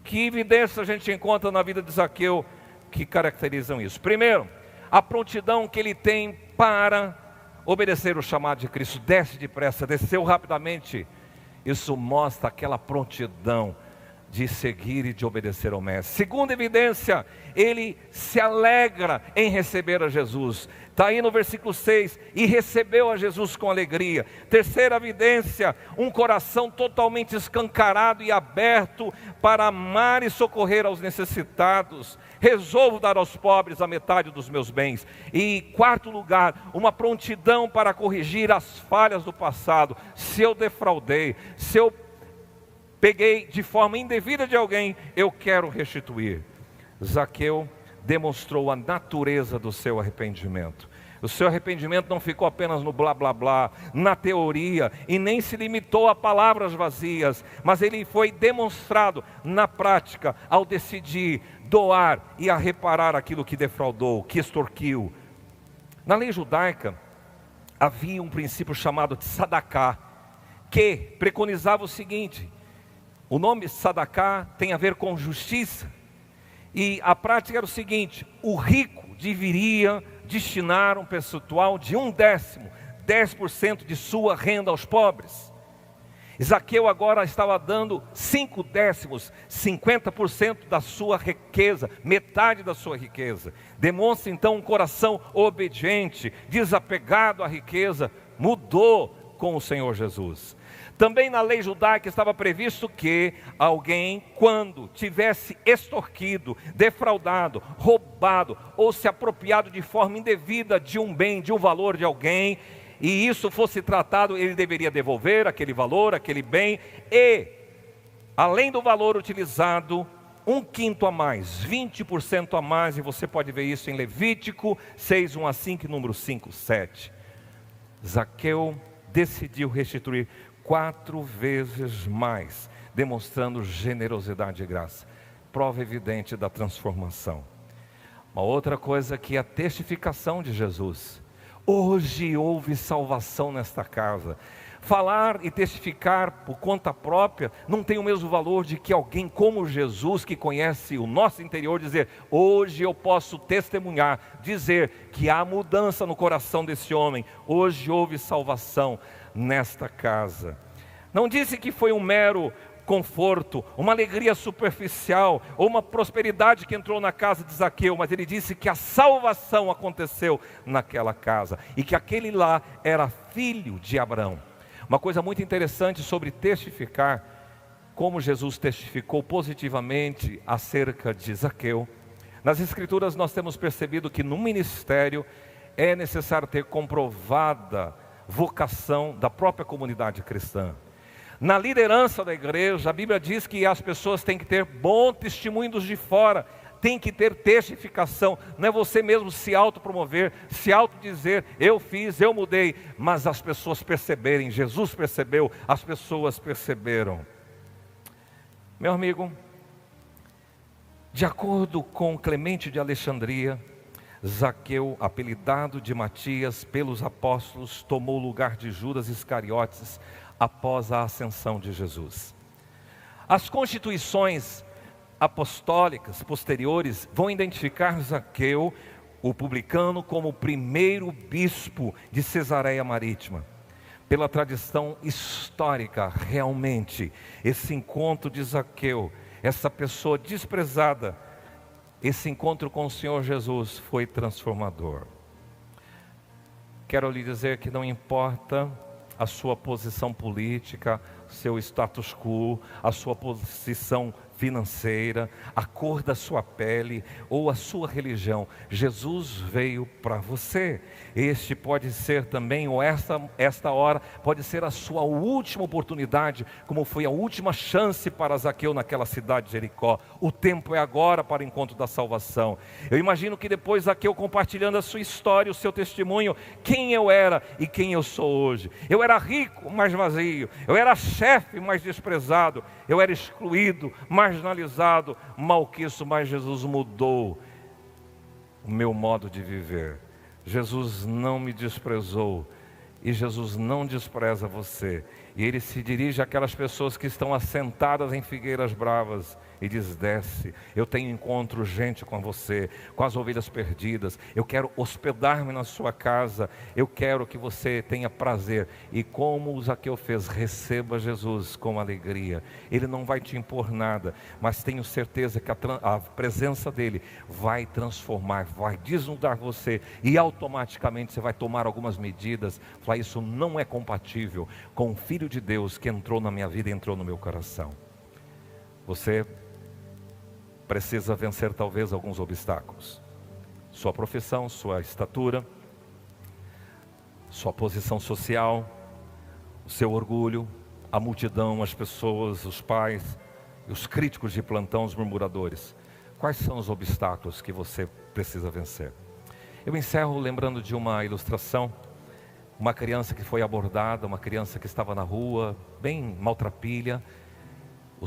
Que evidência a gente encontra na vida de Zaqueu que caracterizam isso? Primeiro, a prontidão que ele tem para obedecer o chamado de Cristo. Desce depressa, desceu rapidamente. Isso mostra aquela prontidão de seguir e de obedecer ao Mestre. Segunda evidência, ele se alegra em receber a Jesus. Está aí no versículo 6, e recebeu a Jesus com alegria. Terceira evidência, um coração totalmente escancarado e aberto para amar e socorrer aos necessitados. Resolvo dar aos pobres a metade dos meus bens. E quarto lugar, uma prontidão para corrigir as falhas do passado. Se eu defraudei, se eu peguei de forma indevida de alguém, eu quero restituir. Zaqueu demonstrou a natureza do seu arrependimento. O seu arrependimento não ficou apenas no blá blá blá, na teoria, e nem se limitou a palavras vazias, mas ele foi demonstrado na prática ao decidir doar e a reparar aquilo que defraudou, que extorquiu. Na lei judaica havia um princípio chamado de sadaká, que preconizava o seguinte: o nome sadaká tem a ver com justiça, e a prática era o seguinte: o rico deveria destinar um percentual de 1/10, 10% de sua renda aos pobres. Zaqueu agora estava dando 5/10, 50% da sua riqueza, metade da sua riqueza. Demonstra então um coração obediente, desapegado à riqueza, mudou com o Senhor Jesus. Também na lei judaica estava previsto que alguém, quando tivesse extorquido, defraudado, roubado ou se apropriado de forma indevida de um bem, de um valor de alguém, e isso fosse tratado, ele deveria devolver aquele valor, aquele bem, e além do valor utilizado, 1/5 a mais, 20% a mais, e você pode ver isso em Levítico 6, 1 a 5 e número 5, 7. Zaqueu decidiu restituir 4 vezes mais, demonstrando generosidade e graça. Prova evidente da transformação. Uma outra coisa que é a testificação de Jesus. Hoje houve salvação nesta casa. Falar e testificar por conta própria não tem o mesmo valor de que alguém como Jesus, que conhece o nosso interior, dizer: hoje eu posso testemunhar, dizer que há mudança no coração desse homem. Hoje houve salvação nesta casa. Não disse que foi um mero conforto, uma alegria superficial, ou uma prosperidade que entrou na casa de Zaqueu, mas ele disse que a salvação aconteceu naquela casa, e que aquele lá era filho de Abraão. Uma coisa muito interessante sobre testificar, como Jesus testificou positivamente acerca de Zaqueu. Nas Escrituras nós temos percebido que no ministério é necessário ter comprovada vocação da própria comunidade cristã. Na liderança da igreja, a Bíblia diz que as pessoas têm que ter bom testemunho dos de fora, tem que ter testificação. Não é você mesmo se autopromover, se autodizer: eu fiz, eu mudei, mas as pessoas perceberem. Jesus percebeu, as pessoas perceberam. Meu amigo, de acordo com Clemente de Alexandria, Zaqueu, apelidado de Matias pelos apóstolos, tomou o lugar de Judas Iscariotes após a ascensão de Jesus. As constituições apostólicas posteriores vão identificar Zaqueu, o publicano, como o primeiro bispo de Cesareia Marítima. pela tradição histórica, realmente, esse encontro de Zaqueu, essa pessoa desprezada, esse encontro com o Senhor Jesus foi transformador. Quero lhe dizer que não importa a sua posição política, seu status quo, a sua posição financeira, a cor da sua pele ou a sua religião, Jesus veio para você. Este pode ser também, ou esta hora, pode ser a sua última oportunidade, como foi a última chance para Zaqueu naquela cidade de Jericó. O tempo é agora para o encontro da salvação. Eu imagino que depois Zaqueu compartilhando a sua história, o seu testemunho, quem eu era e quem eu sou hoje. Eu era rico, mas vazio. Eu era chefe, mas desprezado. Eu era excluído, marginalizado, malquisto, mas Jesus mudou o meu modo de viver. Jesus não me desprezou e Jesus não despreza você. E Ele se dirige àquelas pessoas que estão assentadas em figueiras bravas e diz: desce, eu tenho encontro urgente com você, com as ovelhas perdidas, eu quero hospedar-me na sua casa, eu quero que você tenha prazer. E como o Zaqueu fez, receba Jesus com alegria. Ele não vai te impor nada, mas tenho certeza que a presença dele vai transformar, vai desnudar você, e automaticamente você vai tomar algumas medidas, falar: isso não é compatível com o Filho de Deus que entrou na minha vida e entrou no meu coração. Você precisa vencer talvez alguns obstáculos. Sua profissão, sua estatura, sua posição social, o seu orgulho, a multidão, as pessoas, os pais, os críticos de plantão, os murmuradores. Quais são os obstáculos que você precisa vencer? Eu encerro lembrando de uma ilustração. Uma criança que foi abordada, uma criança que estava na rua, bem maltrapilha. O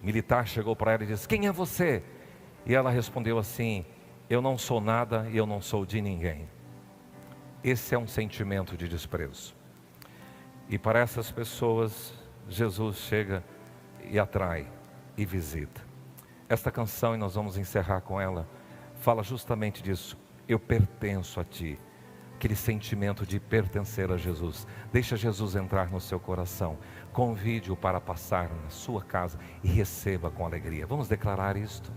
militar chegou para ela e disse: quem é você? E ela respondeu assim: eu não sou nada e eu não sou de ninguém. Esse é um sentimento de desprezo. E para essas pessoas, Jesus chega e atrai e visita. Esta canção, e nós vamos encerrar com ela, fala justamente disso. Eu pertenço a ti. Aquele sentimento de pertencer a Jesus. Deixa Jesus entrar no seu coração. Convide-o para passar na sua casa e receba com alegria. Vamos declarar isto?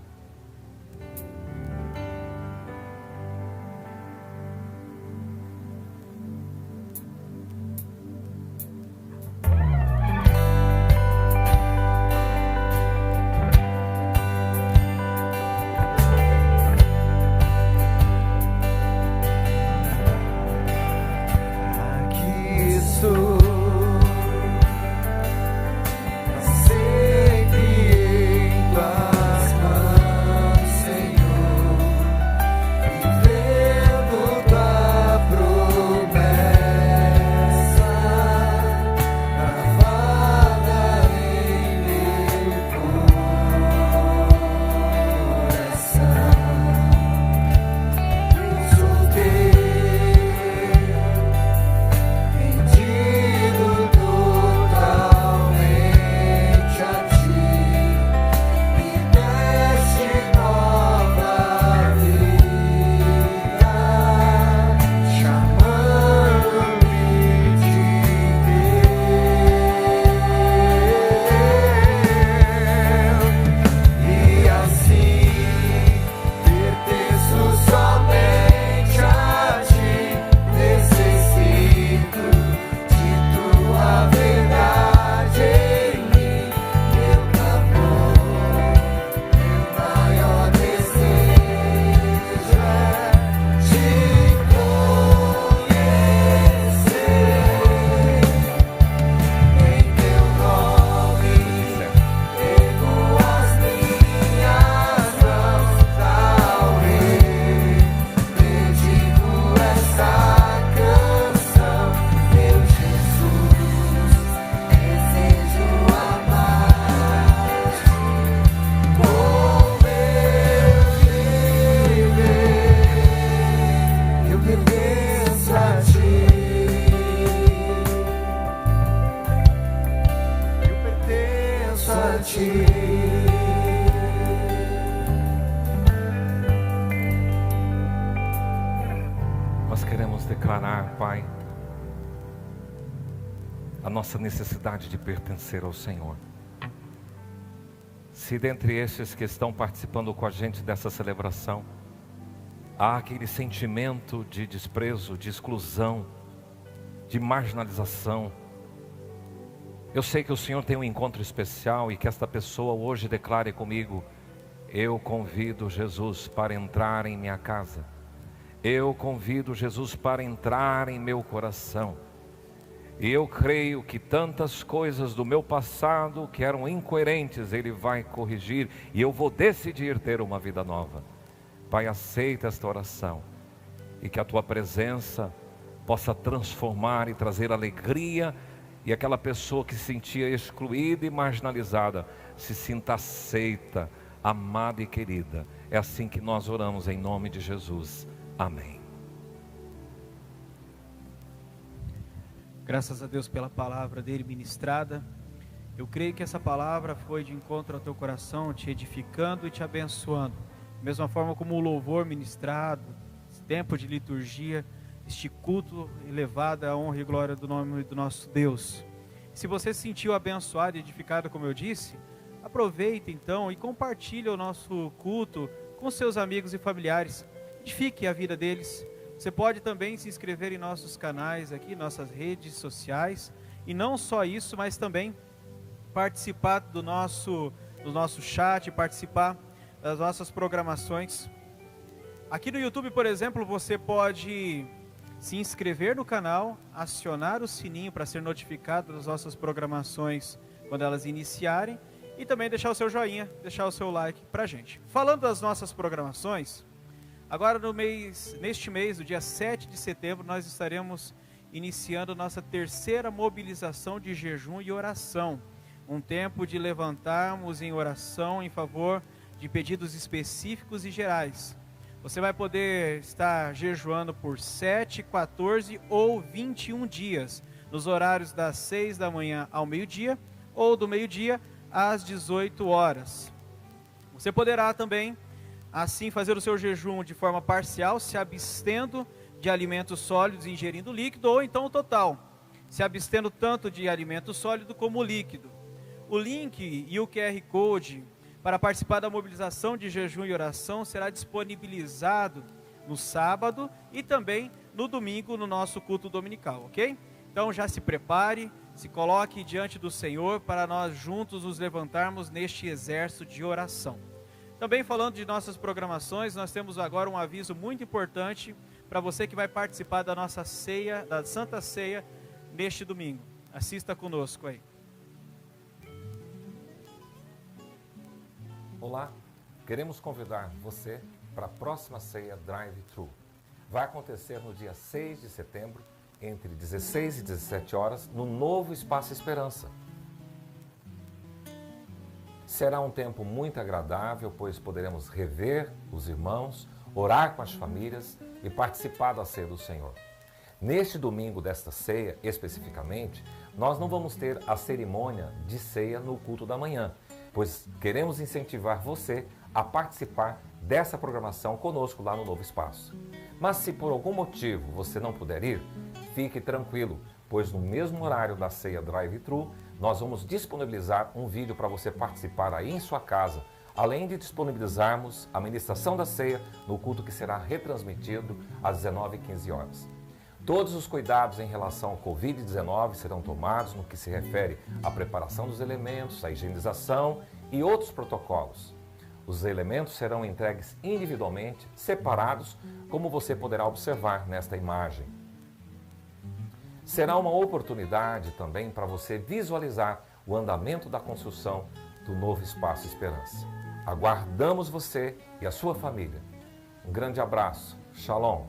a nossa necessidade de pertencer ao Senhor. Se dentre esses que estão participando com a gente dessa celebração, há aquele sentimento de desprezo, de exclusão, de marginalização, eu sei que o Senhor tem um encontro especial e que esta pessoa hoje declare comigo: eu convido Jesus para entrar em minha casa. Eu convido Jesus para entrar em meu coração. E eu creio que tantas coisas do meu passado que eram incoerentes Ele vai corrigir e eu vou decidir ter uma vida nova. Pai, aceita esta oração e que a Tua presença possa transformar e trazer alegria, e aquela pessoa que se sentia excluída e marginalizada se sinta aceita, amada e querida. É assim que nós oramos em nome de Jesus. Amém. Graças a Deus pela palavra dele ministrada. Eu creio que essa palavra foi de encontro ao teu coração, te edificando e te abençoando. Da mesma forma como o louvor ministrado, esse tempo de liturgia, este culto elevado à honra e glória do nome do nosso Deus. Se você se sentiu abençoado e edificado, como eu disse, aproveite então e compartilhe o nosso culto com seus amigos e familiares. Edifique a vida deles. Você pode também se inscrever em nossos canais aqui, nossas redes sociais. E não só isso, mas também participar do nosso chat, participar das nossas programações. Aqui no YouTube, por exemplo, você pode se inscrever no canal, acionar o sininho para ser notificado das nossas programações quando elas iniciarem, e também deixar o seu joinha, deixar o seu like para a gente. Falando das nossas programações, agora neste mês, no dia 7 de setembro, nós estaremos iniciando nossa terceira mobilização de jejum e oração. Um tempo de levantarmos em oração em favor de pedidos específicos e gerais. Você vai poder estar jejuando por 7, 14 ou 21 dias, nos horários das 6 da manhã ao meio-dia, ou do meio-dia às 18 horas. Você poderá também, assim, fazer o seu jejum de forma parcial, se abstendo de alimentos sólidos e ingerindo líquido, ou então o total, se abstendo tanto de alimento sólido como líquido. O link e o QR Code para participar da mobilização de jejum e oração será disponibilizado no sábado e também no domingo no nosso culto dominical, ok? Então já se prepare, se coloque diante do Senhor para nós juntos nos levantarmos neste exército de oração. Também falando de nossas programações, nós temos agora um aviso muito importante para você que vai participar da nossa ceia, da Santa Ceia, neste domingo. Assista conosco aí. Olá, queremos convidar você para a próxima ceia Drive-Thru. Vai acontecer no dia 6 de setembro, entre 16 e 17 horas, no novo Espaço Esperança. Será um tempo muito agradável, pois poderemos rever os irmãos, orar com as famílias e participar da ceia do Senhor. Neste domingo desta ceia, especificamente, nós não vamos ter a cerimônia de ceia no culto da manhã, pois queremos incentivar você a participar dessa programação conosco lá no Novo Espaço. Mas se por algum motivo você não puder ir, fique tranquilo, pois no mesmo horário da ceia Drive-Thru, nós vamos disponibilizar um vídeo para você participar aí em sua casa, além de disponibilizarmos a ministração da ceia no culto que será retransmitido às 19h15 horas. Todos os cuidados em relação ao Covid-19 serão tomados no que se refere à preparação dos elementos, à higienização e outros protocolos. Os elementos serão entregues individualmente, separados, como você poderá observar nesta imagem. Será uma oportunidade também para você visualizar o andamento da construção do novo Espaço Esperança. Aguardamos você e a sua família. Um grande abraço. Shalom.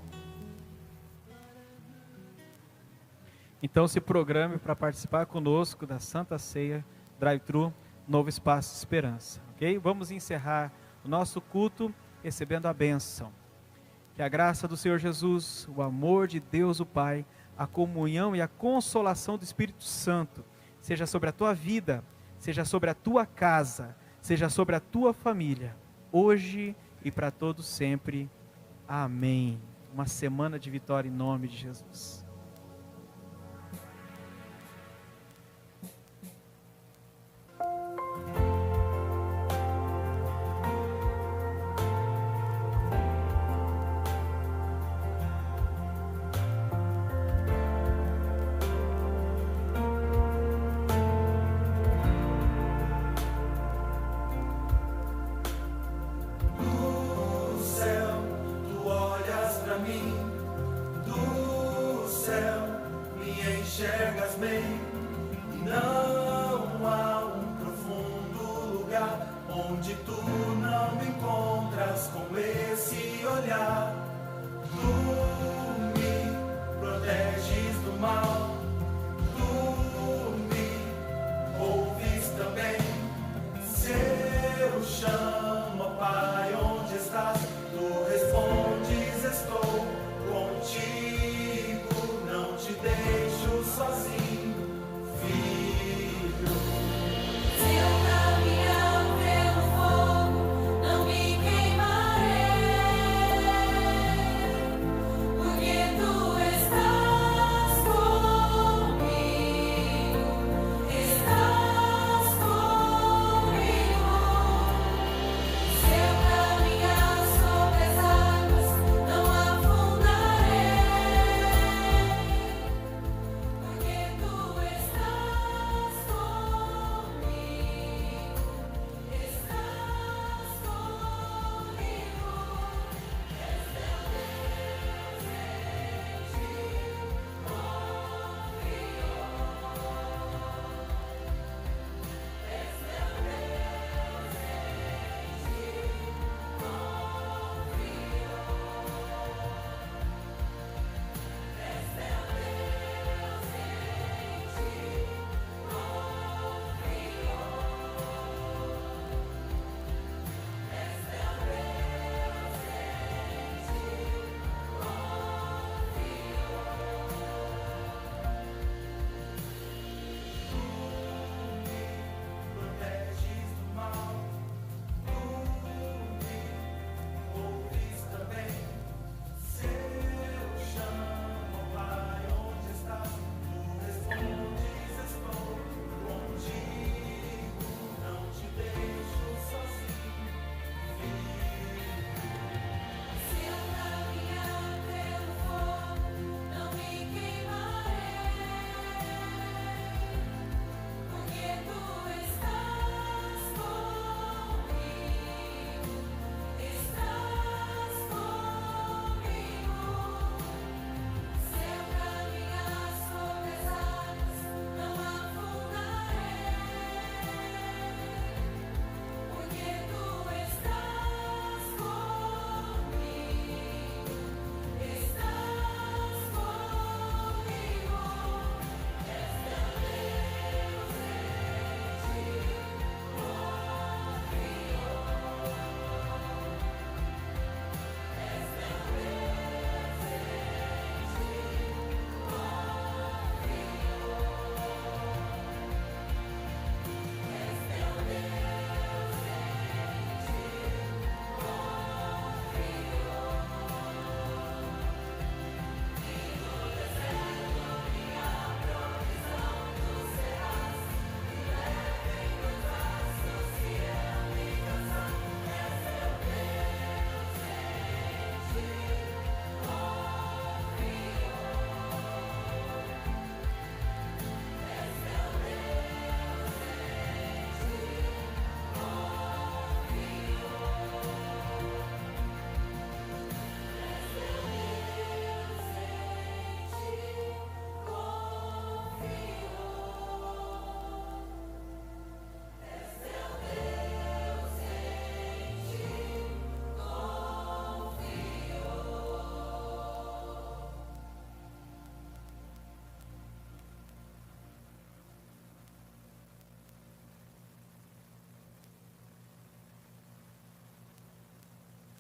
Então se programe para participar conosco da Santa Ceia Drive-Thru, Novo Espaço Esperança, ok? Vamos encerrar o nosso culto recebendo a bênção. Que a graça do Senhor Jesus, o amor de Deus o Pai, a comunhão e a consolação do Espírito Santo seja sobre a tua vida, seja sobre a tua casa, seja sobre a tua família, hoje e para todos sempre. Amém. Uma semana de vitória em nome de Jesus. enxergas bem. Não há um profundo lugar onde tu não me encontras com esse olhar. Tu me proteges